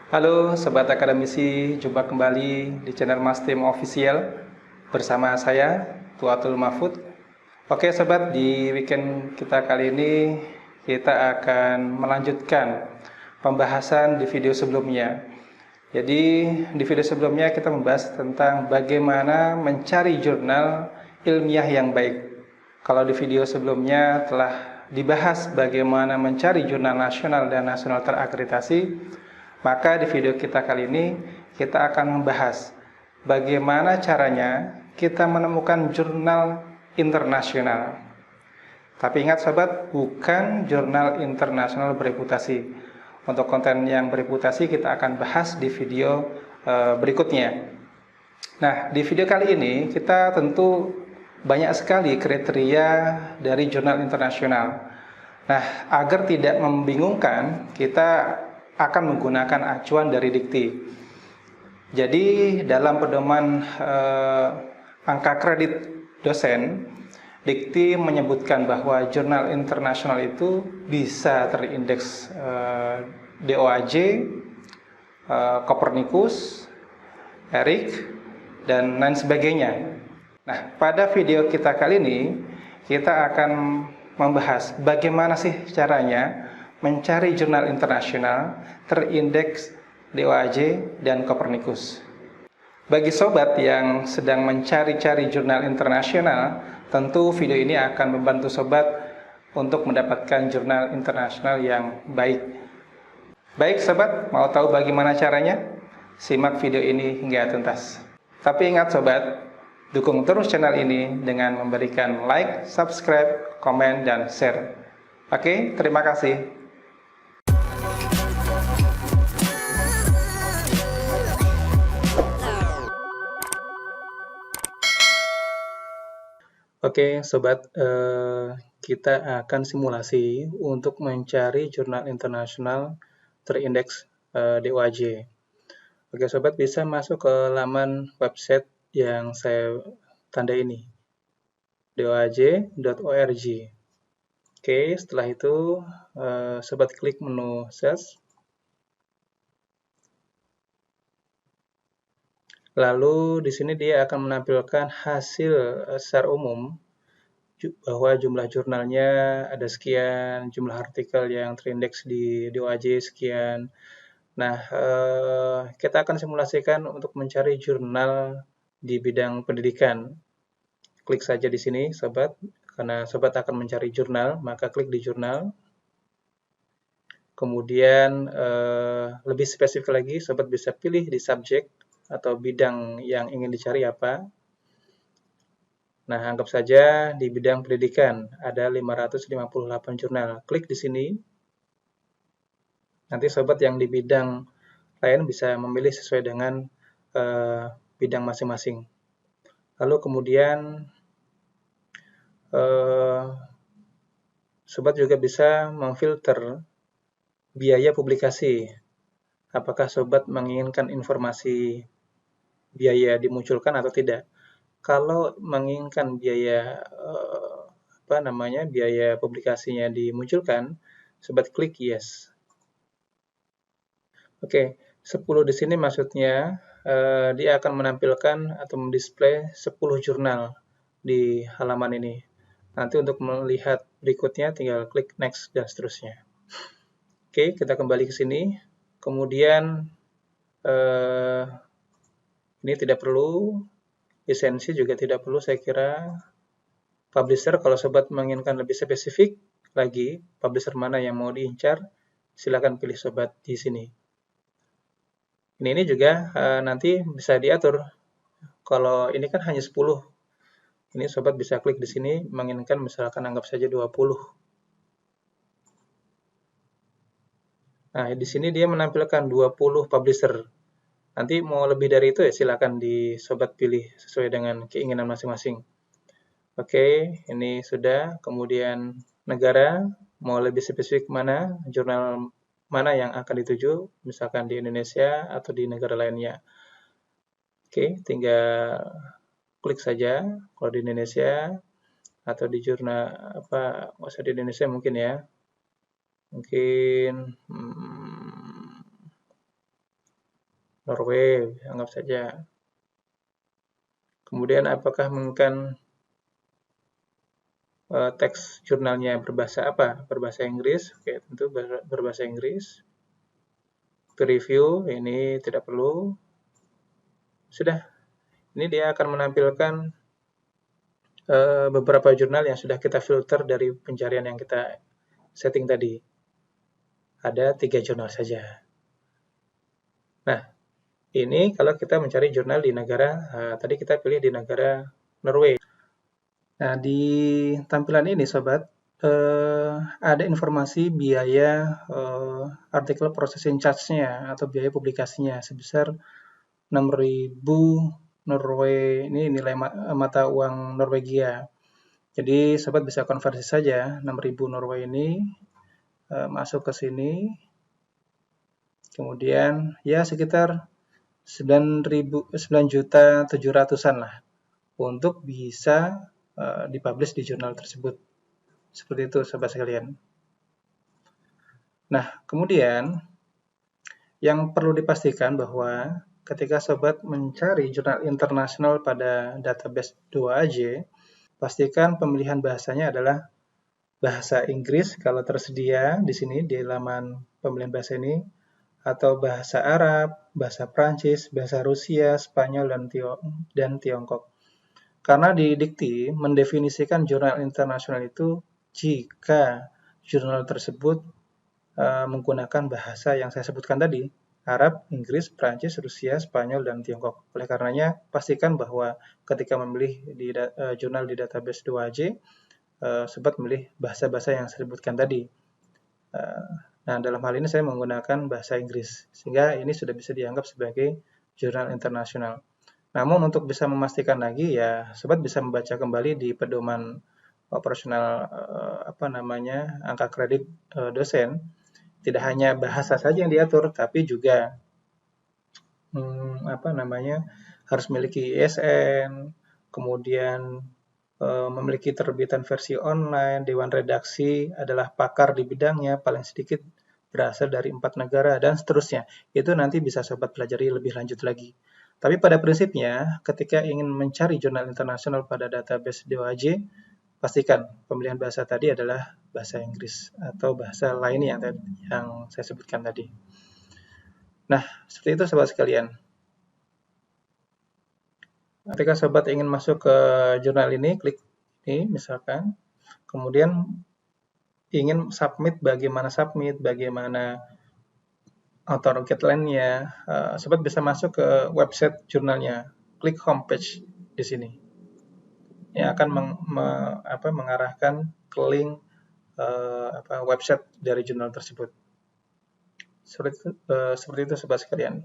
Halo Sobat Akademisi, jumpa kembali di channel Mas Tim Official bersama saya, Tuatul Mahfud. Oke Sobat, di weekend kita kali ini kita akan melanjutkan pembahasan di video sebelumnya. Jadi di video sebelumnya kita membahas tentang bagaimana mencari jurnal ilmiah yang baik. Kalau di video sebelumnya telah dibahas bagaimana mencari jurnal nasional dan nasional terakreditasi, maka di video kita kali ini kita akan membahas bagaimana caranya kita menemukan jurnal internasional. Tapi ingat sobat, bukan jurnal internasional bereputasi. Untuk konten yang bereputasi kita akan bahas di video berikutnya. Nah, di video kali ini kita tentu banyak sekali kriteria dari jurnal internasional. Nah, agar tidak membingungkan, kita akan menggunakan acuan dari dikti. Jadi dalam pedoman angka kredit dosen, dikti menyebutkan bahwa jurnal internasional itu bisa terindeks DOAJ, Copernicus, ERIC, dan lain sebagainya. Nah, pada video kita kali ini kita akan membahas bagaimana sih caranya mencari jurnal internasional terindeks DOAJ dan Copernicus. Bagi sobat yang sedang mencari-cari jurnal internasional, tentu video ini akan membantu sobat untuk mendapatkan jurnal internasional yang baik. Baik sobat, mau tahu bagaimana caranya? Simak video ini hingga tuntas. Tapi ingat sobat, dukung terus channel ini dengan memberikan like, subscribe, komen, dan share. Oke, terima kasih. Oke, sobat, kita akan simulasi untuk mencari jurnal internasional terindeks DOAJ. Oke, sobat bisa masuk ke laman website yang saya tanda ini, doaj.org. Oke, setelah itu sobat klik menu search. Lalu di sini dia akan menampilkan hasil secara umum bahwa jumlah jurnalnya ada sekian, jumlah artikel yang terindeks di DOAJ sekian. Nah, kita akan simulasikan untuk mencari jurnal di bidang pendidikan. Klik saja di sini, sobat. Karena sobat akan mencari jurnal, maka klik di jurnal. Kemudian lebih spesifik lagi, sobat bisa pilih di subjek atau bidang yang ingin dicari apa. Nah, anggap saja di bidang pendidikan ada 558 jurnal. Klik di sini. Nanti sobat yang di bidang lain bisa memilih sesuai dengan bidang masing-masing. Lalu kemudian sobat juga bisa memfilter biaya publikasi. Apakah sobat menginginkan informasi biaya dimunculkan atau tidak? Kalau menginginkan biaya biaya publikasinya dimunculkan, sobat klik yes. Oke, 10 di sini maksudnya dia akan menampilkan atau mendisplay 10 jurnal di halaman ini. Nanti untuk melihat berikutnya tinggal klik next dan seterusnya. Oke, kita kembali ke sini. Kemudian ini tidak perlu, lisensi juga tidak perlu saya kira. Publisher, kalau sobat menginginkan lebih spesifik lagi, publisher mana yang mau diincar, silakan pilih sobat di sini. Ini juga nanti bisa diatur. Kalau ini kan hanya 10. Ini sobat bisa klik di sini, menginginkan misalkan anggap saja 20. Nah, di sini dia menampilkan 20 publisher. Nanti mau lebih dari itu ya silakan di sobat pilih sesuai dengan keinginan masing-masing. Oke, ini sudah. Kemudian negara, mau lebih spesifik mana, jurnal mana yang akan dituju, misalkan di Indonesia atau di negara lainnya. Oke, tinggal klik saja kalau di Indonesia atau di jurnal apa, nggak usah di Indonesia mungkin ya. Mungkin Norway, anggap saja. Kemudian apakah menginginkan teks jurnalnya berbahasa apa? Berbahasa Inggris, oke, tentu berbahasa Inggris. Peer review, ini tidak perlu. Sudah, ini dia akan menampilkan beberapa jurnal yang sudah kita filter dari pencarian yang kita setting tadi. Ada 3 jurnal saja. Nah, ini kalau kita mencari jurnal di negara, tadi kita pilih di negara Norway. Nah, di tampilan ini Sobat, ada informasi biaya artikel processing charge-nya atau biaya publikasinya sebesar 6.000 Norway, ini nilai mata uang Norwegia. Jadi Sobat bisa konversi saja 6.000 Norway ini masuk ke sini. Kemudian ya sekitar 9.700.000-an lah untuk bisa dipublish di jurnal tersebut. Seperti itu Sobat sekalian. Nah, kemudian yang perlu dipastikan bahwa ketika Sobat mencari jurnal internasional pada database 2AJ, pastikan pemilihan bahasanya adalah bahasa Inggris kalau tersedia di sini di laman pemilihan bahasa ini, atau bahasa Arab, bahasa Prancis, bahasa Rusia, Spanyol, dan Tiongkok. Karena di dikti mendefinisikan jurnal internasional itu jika jurnal tersebut menggunakan bahasa yang saya sebutkan tadi, Arab, Inggris, Prancis, Rusia, Spanyol, dan Tiongkok. Oleh karenanya, pastikan bahwa ketika memilih di jurnal di database 2AJ, Sobat memilih bahasa-bahasa yang saya sebutkan tadi. Nah, dalam hal ini saya menggunakan bahasa Inggris, sehingga ini sudah bisa dianggap sebagai jurnal internasional. Namun untuk bisa memastikan lagi ya Sobat bisa membaca kembali di pedoman operasional angka kredit dosen. Tidak hanya bahasa saja yang diatur tapi juga harus memiliki ISN, kemudian memiliki terbitan versi online, dewan redaksi adalah pakar di bidangnya, paling sedikit berasal dari 4 negara dan seterusnya. Itu nanti bisa Sobat pelajari lebih lanjut lagi. Tapi pada prinsipnya, ketika ingin mencari jurnal internasional pada database DOAJ, pastikan pemilihan bahasa tadi adalah bahasa Inggris atau bahasa lain yang saya sebutkan tadi. Nah, seperti itu Sobat sekalian. Ketika Sobat ingin masuk ke jurnal ini, klik ini misalkan, kemudian ingin submit, bagaimana author guideline-nya, Sobat bisa masuk ke website jurnalnya, klik homepage di sini. Yang akan mengarahkan ke link website dari jurnal tersebut. Seperti itu Sobat sekalian.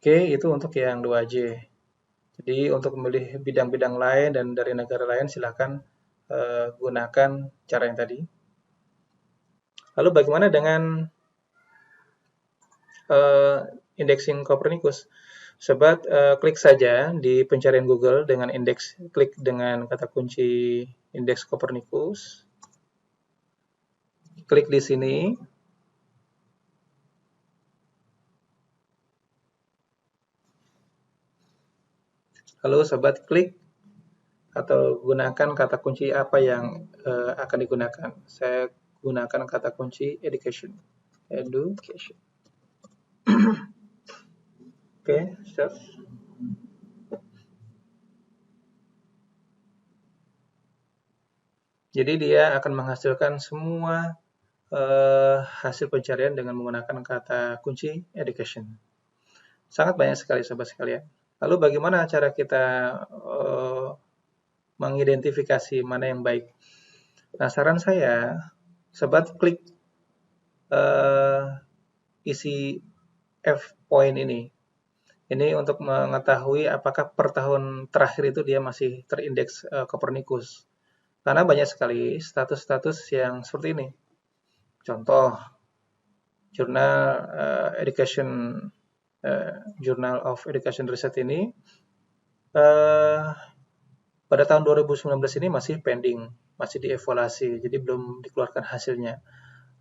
Oke, itu untuk yang 2J. Jadi untuk memilih bidang-bidang lain dan dari negara lain silakan gunakan cara yang tadi. Lalu bagaimana dengan indexing Copernicus? Sobat klik saja di pencarian Google dengan klik dengan kata kunci indeks Copernicus. Klik di sini. Lalu Sobat klik atau gunakan kata kunci apa yang akan digunakan. Saya gunakan kata kunci education. Oke, start. Jadi dia akan menghasilkan semua hasil pencarian dengan menggunakan kata kunci education. Sangat banyak sekali Sobat sekalian. Lalu bagaimana cara kita mengidentifikasi mana yang baik? Nah, saran saya, Sobat klik isi F point ini. Ini untuk mengetahui apakah per tahun terakhir itu dia masih terindeks Copernicus. Karena banyak sekali status-status yang seperti ini. Contoh, jurnal Journal of Education Research ini pada tahun 2019 ini masih pending, masih dievaluasi, jadi belum dikeluarkan hasilnya.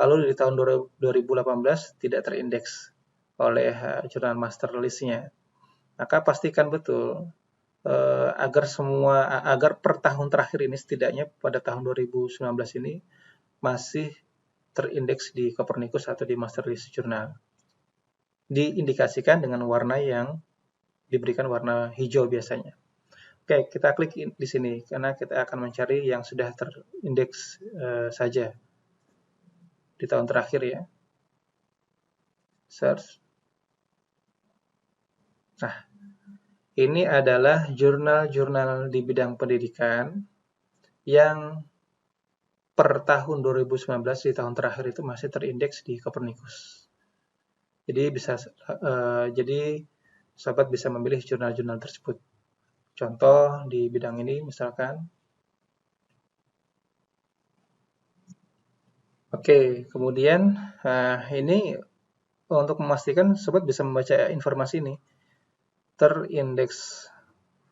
lalu di tahun 2018 tidak terindeks oleh jurnal master list-nya. Maka pastikan betul agar per tahun terakhir ini, setidaknya pada tahun 2019 ini masih terindeks di Copernicus atau di master list jurnal. Diindikasikan dengan warna yang diberikan warna hijau biasanya. Oke, kita klik di sini karena kita akan mencari yang sudah terindeks saja di tahun terakhir ya. Search. Nah, ini adalah jurnal-jurnal di bidang pendidikan yang per tahun 2019 di tahun terakhir itu masih terindeks di Copernicus. Jadi sahabat bisa memilih jurnal-jurnal tersebut. Contoh di bidang ini misalkan. Oke, kemudian ini untuk memastikan sobat bisa membaca informasi ini terindeks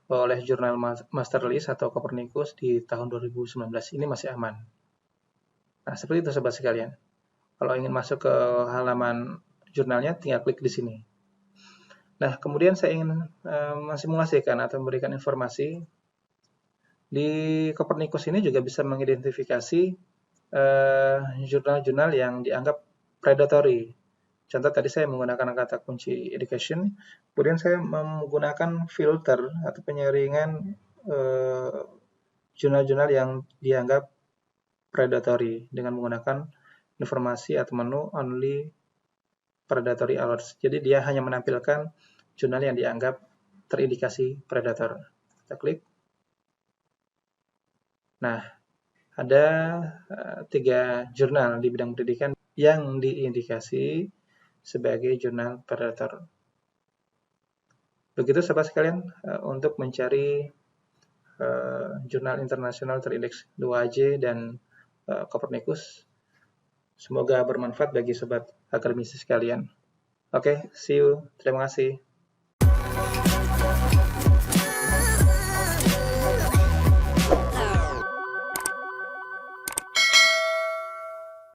oleh jurnal master list atau Copernicus di tahun 2019 ini masih aman. Nah, seperti itu sobat sekalian. Kalau ingin masuk ke halaman jurnalnya, tinggal klik di sini. Nah, kemudian saya ingin mensimulasikan atau memberikan informasi. Di Copernicus ini juga bisa mengidentifikasi jurnal-jurnal yang dianggap predatory. Contoh tadi saya menggunakan kata kunci education, kemudian saya menggunakan filter atau penyaringan jurnal-jurnal yang dianggap predatory dengan menggunakan informasi atau menu only predatory alerts. Jadi dia hanya menampilkan jurnal yang dianggap terindikasi predator. Kita klik. Nah, ada 3 jurnal di bidang pendidikan yang diindikasi sebagai jurnal predator. Begitu sobat sekalian untuk mencari jurnal internasional terindeks 2AJ dan Copernicus. Semoga bermanfaat bagi sobat akademisi sekalian. Oke, see you. Terima kasih.